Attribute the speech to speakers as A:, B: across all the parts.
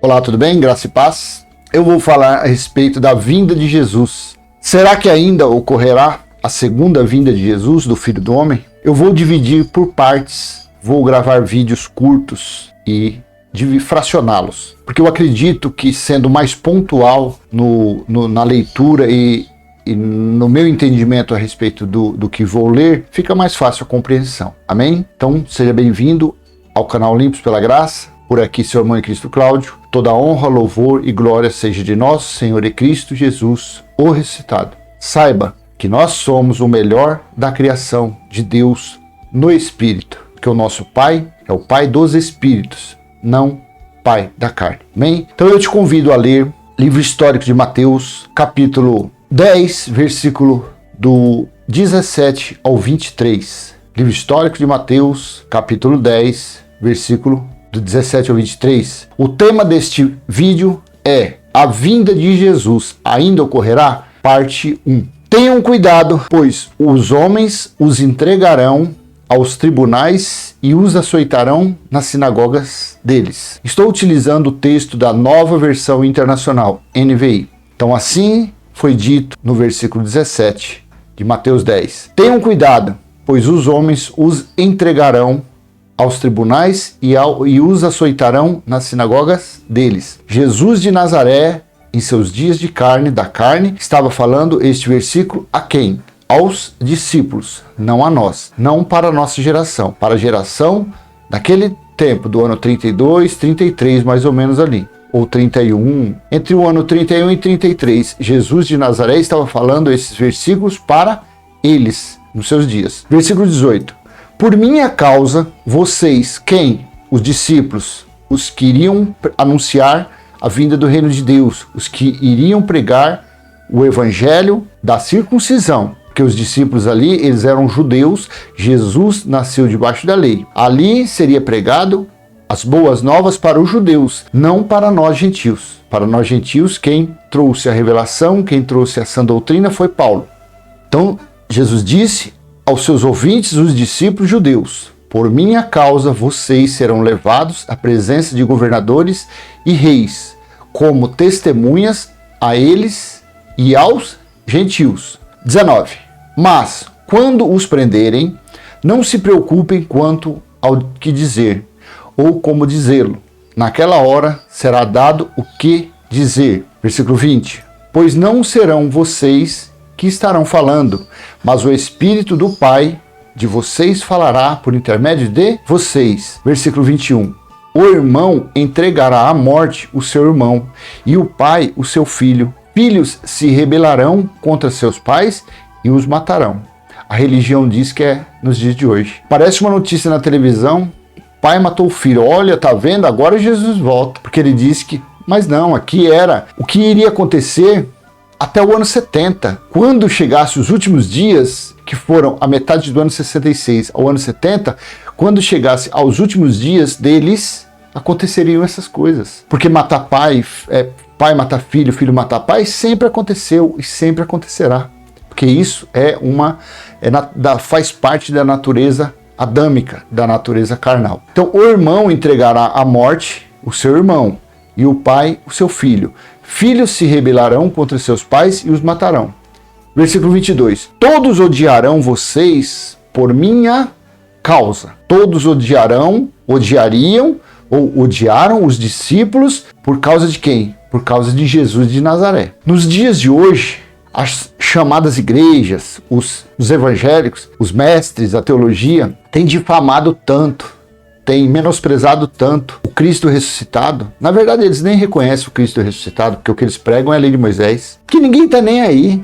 A: Olá, tudo bem? Graça e paz. Eu vou falar a respeito da vinda de Jesus. Será que ainda ocorrerá a segunda vinda de Jesus, do Filho do Homem? Eu vou dividir por partes, vou gravar vídeos curtos e fracioná-los, porque eu acredito que, sendo mais pontual na leitura e no meu entendimento a respeito do que vou ler, fica mais fácil a compreensão. Amém? Então, seja bem-vindo ao canal Limpos pela Graça. Por aqui, seu irmão em Cristo Cláudio. Toda honra, louvor e glória seja de nosso Senhor e Cristo Jesus, o ressuscitado. Saiba que nós somos o melhor da criação de Deus no Espírito, porque o nosso Pai é o Pai dos Espíritos, não Pai da carne. Amém? Então eu te convido a ler livro histórico de Mateus, capítulo 10, versículo do 17 ao 23. Livro histórico de Mateus, capítulo 10, versículo do 17 ao 23. O tema deste vídeo é: a vinda de Jesus ainda ocorrerá? Parte 1. Tenham cuidado, pois os homens os entregarão aos tribunais e os açoitarão nas sinagogas deles. Estou utilizando o texto da Nova Versão Internacional, NVI. Então, assim foi dito no versículo 17 de Mateus 10. Tenham cuidado, pois os homens os entregarão aos tribunais e os açoitarão nas sinagogas deles. Jesus de Nazaré, em seus dias de da carne, estava falando este versículo a quem? Aos discípulos, não a nós, não para a nossa geração, para a geração daquele tempo, do ano 32, 33, mais ou menos ali, ou 31, entre o ano 31 e 33, Jesus de Nazaré estava falando esses versículos para eles, nos seus dias. Versículo 18. Por minha causa, vocês, quem? Os discípulos, os que iriam anunciar a vinda do reino de Deus, os que iriam pregar o evangelho da circuncisão, porque os discípulos ali, eles eram judeus, Jesus nasceu debaixo da lei. Ali seria pregado as boas novas para os judeus, não para nós gentios. Para nós gentios, quem trouxe a revelação, quem trouxe a sã doutrina foi Paulo. Então, Jesus disse aos seus ouvintes, os discípulos judeus: por minha causa vocês serão levados à presença de governadores e reis, como testemunhas a eles e aos gentios. 19. Mas, quando os prenderem, não se preocupem quanto ao que dizer, ou como dizê-lo. Naquela hora será dado o que dizer. Versículo 20. Pois não serão vocês que estarão falando, mas o Espírito do Pai de vocês falará por intermédio de vocês. Versículo 21. O irmão entregará à morte o seu irmão, e o pai o seu filho. Filhos se rebelarão contra seus pais e os matarão. A religião diz que é nos dias de hoje. Parece uma notícia na televisão: pai matou o filho. Olha, tá vendo? Agora Jesus volta. Porque ele disse que... Mas não, aqui era o que iria acontecer até o ano 70, quando chegasse os últimos dias, que foram a metade do ano 66 ao ano 70, quando chegasse aos últimos dias deles, aconteceriam essas coisas. Porque matar pai, pai matar filho, filho matar pai, sempre aconteceu e sempre acontecerá. Porque isso faz parte da natureza adâmica, da natureza carnal. Então, o irmão entregará à morte o seu irmão, e o pai o seu filho. Filhos se rebelarão contra seus pais e os matarão. Versículo 22. Todos odiarão vocês por minha causa. Todos odiariam ou odiaram os discípulos por causa de quem? Por causa de Jesus de Nazaré. Nos dias de hoje, as chamadas igrejas, os evangélicos, os mestres da teologia, têm difamado tanto, tem menosprezado tanto o Cristo ressuscitado. Na verdade, eles nem reconhecem o Cristo ressuscitado, porque o que eles pregam é a lei de Moisés, que ninguém está nem aí.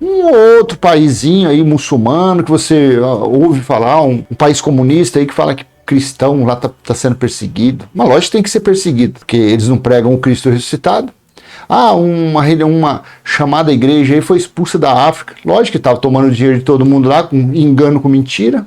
A: Um outro paizinho aí muçulmano que você ouve falar, um país comunista aí que fala que cristão lá tá sendo perseguido. Mas lógico que tem que ser perseguido, porque eles não pregam o Cristo ressuscitado. Uma chamada igreja aí foi expulsa da África. Lógico que estava tomando dinheiro de todo mundo lá, com engano, com mentira.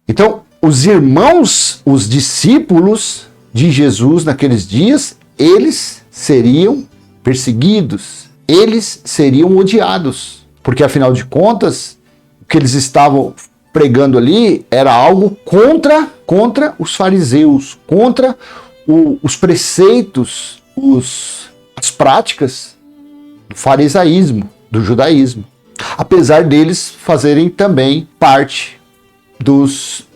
A: Então, os irmãos, os discípulos de Jesus naqueles dias, eles seriam perseguidos, eles seriam odiados, porque afinal de contas, o que eles estavam pregando ali era algo contra os fariseus, contra os preceitos, as práticas do farisaísmo, do judaísmo, apesar deles fazerem também parte dos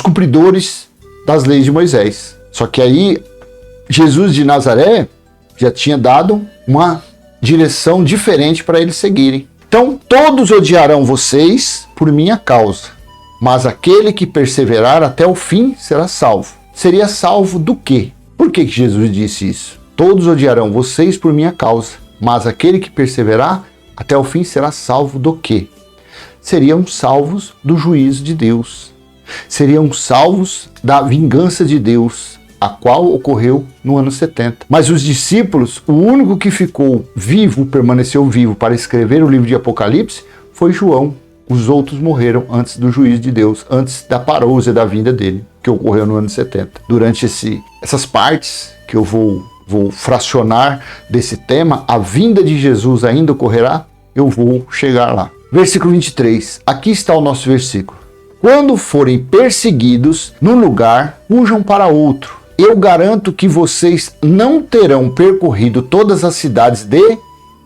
A: cumpridores das leis de Moisés. Só que aí Jesus de Nazaré já tinha dado uma direção diferente para eles seguirem. Então, todos odiarão vocês por minha causa, mas aquele que perseverar até o fim será salvo. Seria salvo do quê? Por que Jesus disse isso? Todos odiarão vocês por minha causa, mas aquele que perseverar até o fim será salvo do quê? Seriam salvos do juízo de Deus. Seriam salvos da vingança de Deus, a qual ocorreu no ano 70. Mas os discípulos, o único que ficou vivo, permaneceu vivo para escrever o livro de Apocalipse, foi João. Os outros morreram antes do juízo de Deus, antes da parousia da vinda dele, que ocorreu no ano 70. Durante essas partes que eu vou fracionar desse tema, a vinda de Jesus ainda ocorrerá, eu vou chegar lá. Versículo 23, aqui está o nosso versículo. Quando forem perseguidos num lugar, fujam para outro. Eu garanto que vocês não terão percorrido todas as cidades de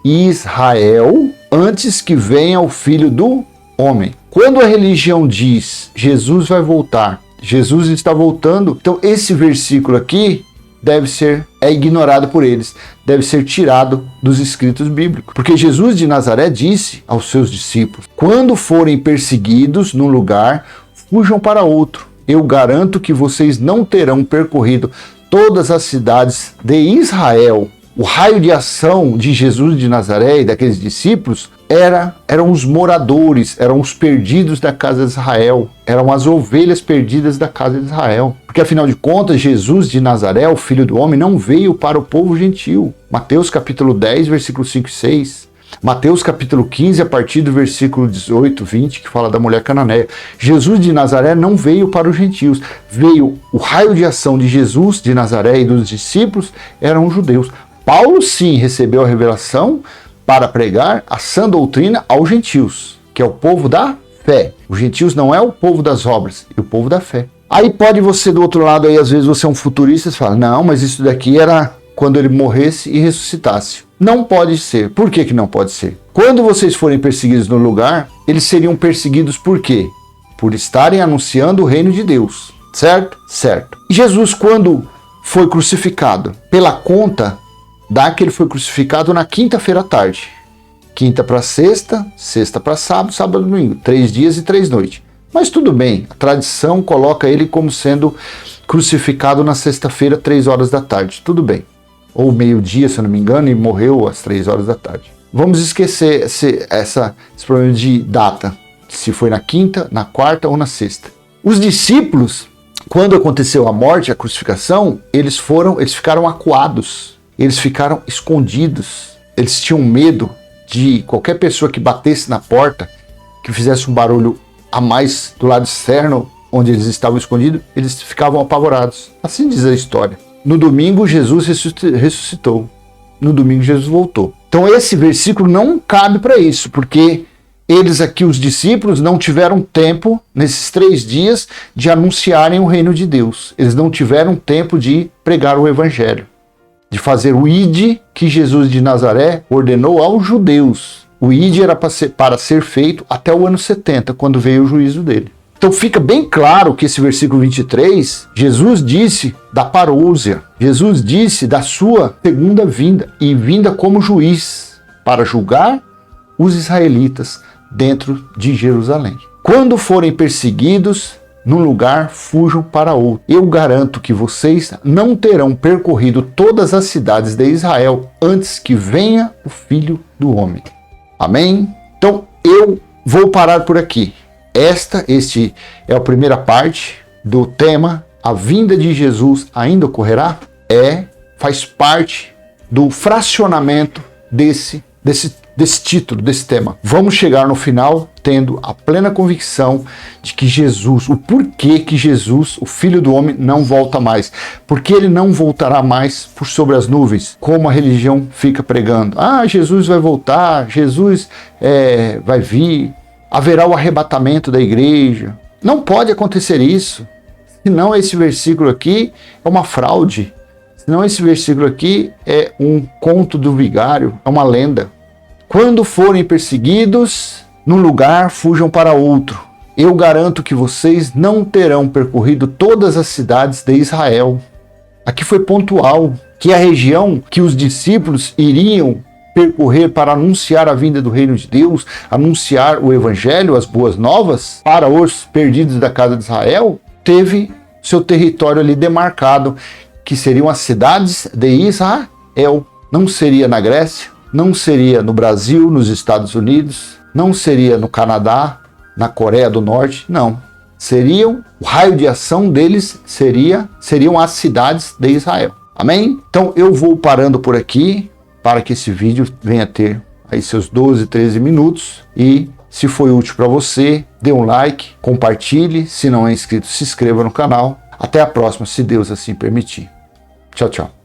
A: Israel antes que venha o Filho do Homem. Quando a religião diz Jesus vai voltar, Jesus está voltando, então esse versículo aqui é ignorado por eles, deve ser tirado dos escritos bíblicos. Porque Jesus de Nazaré disse aos seus discípulos, quando forem perseguidos num lugar, fujam para outro. Eu garanto que vocês não terão percorrido todas as cidades de Israel. O raio de ação de Jesus de Nazaré e daqueles discípulos eram os moradores, eram os perdidos da casa de Israel, eram as ovelhas perdidas da casa de Israel. Porque afinal de contas, Jesus de Nazaré, o Filho do Homem, não veio para o povo gentil. Mateus capítulo 10, versículo 5 e 6. Mateus capítulo 15, a partir do versículo 18, 20, que fala da mulher cananeia. Jesus de Nazaré não veio para os gentios. Veio o raio de ação de Jesus de Nazaré e dos discípulos, eram os judeus. Paulo sim recebeu a revelação para pregar a sã doutrina aos gentios, que é o povo da fé. Os gentios não é o povo das obras, é o povo da fé. Aí pode você do outro lado, aí às vezes você é um futurista e fala, não, mas isso daqui era quando ele morresse e ressuscitasse. Não pode ser. Por que não pode ser? Quando vocês forem perseguidos no lugar, eles seriam perseguidos por quê? Por estarem anunciando o reino de Deus. Certo? Certo. E Jesus, quando foi crucificado, pela conta dá que ele foi crucificado na quinta-feira à tarde. Quinta para sexta, sexta para sábado, sábado e domingo. 3 dias e 3 noites. Mas tudo bem, a tradição coloca ele como sendo crucificado na sexta-feira, 3 horas da tarde. Tudo bem. Ou meio-dia, se eu não me engano, e morreu às 3 horas da tarde. Vamos esquecer esse problema de data, se foi na quinta, na quarta ou na sexta. Os discípulos, quando aconteceu a morte, a crucificação, eles ficaram acuados. Eles ficaram escondidos, eles tinham medo de qualquer pessoa que batesse na porta, que fizesse um barulho a mais do lado externo, onde eles estavam escondidos, eles ficavam apavorados. Assim diz a história. No domingo, Jesus ressuscitou. No domingo, Jesus voltou. Então esse versículo não cabe para isso, porque eles aqui, os discípulos, não tiveram tempo, nesses 3 dias, de anunciarem o reino de Deus. Eles não tiveram tempo de pregar o evangelho, de fazer o ide que Jesus de Nazaré ordenou aos judeus. O ide era para ser feito até o ano 70, quando veio o juízo dele. Então fica bem claro que esse versículo 23, Jesus disse da parousia, Jesus disse da sua segunda vinda, e vinda como juiz, para julgar os israelitas dentro de Jerusalém. Quando forem perseguidos num lugar, fujam para outro. Eu garanto que vocês não terão percorrido todas as cidades de Israel antes que venha o Filho do Homem. Amém? Então eu vou parar por aqui. Este é a primeira parte do tema. A vinda de Jesus ainda ocorrerá? Faz parte do fracionamento desse título, desse tema. Vamos chegar no final tendo a plena convicção de que Jesus, o porquê que Jesus, o Filho do Homem, não volta mais. Porque ele não voltará mais por sobre as nuvens, como a religião fica pregando. Jesus vai voltar, Jesus vai vir, haverá o arrebatamento da igreja. Não pode acontecer isso. Senão esse versículo aqui é uma fraude. Senão esse versículo aqui é um conto do vigário, é uma lenda. Quando forem perseguidos num lugar, fujam para outro. Eu garanto que vocês não terão percorrido todas as cidades de Israel. Aqui foi pontual que a região que os discípulos iriam percorrer para anunciar a vinda do reino de Deus, anunciar o evangelho, as boas novas, para os perdidos da casa de Israel, teve seu território ali demarcado, que seriam as cidades de Israel. Não seria na Grécia, não seria no Brasil, nos Estados Unidos, não seria no Canadá, na Coreia do Norte, não. O raio de ação deles seriam as cidades de Israel. Amém? Então eu vou parando por aqui, para que esse vídeo venha ter aí seus 12, 13 minutos. E se foi útil para você, dê um like, compartilhe. Se não é inscrito, se inscreva no canal. Até a próxima, se Deus assim permitir. Tchau, tchau.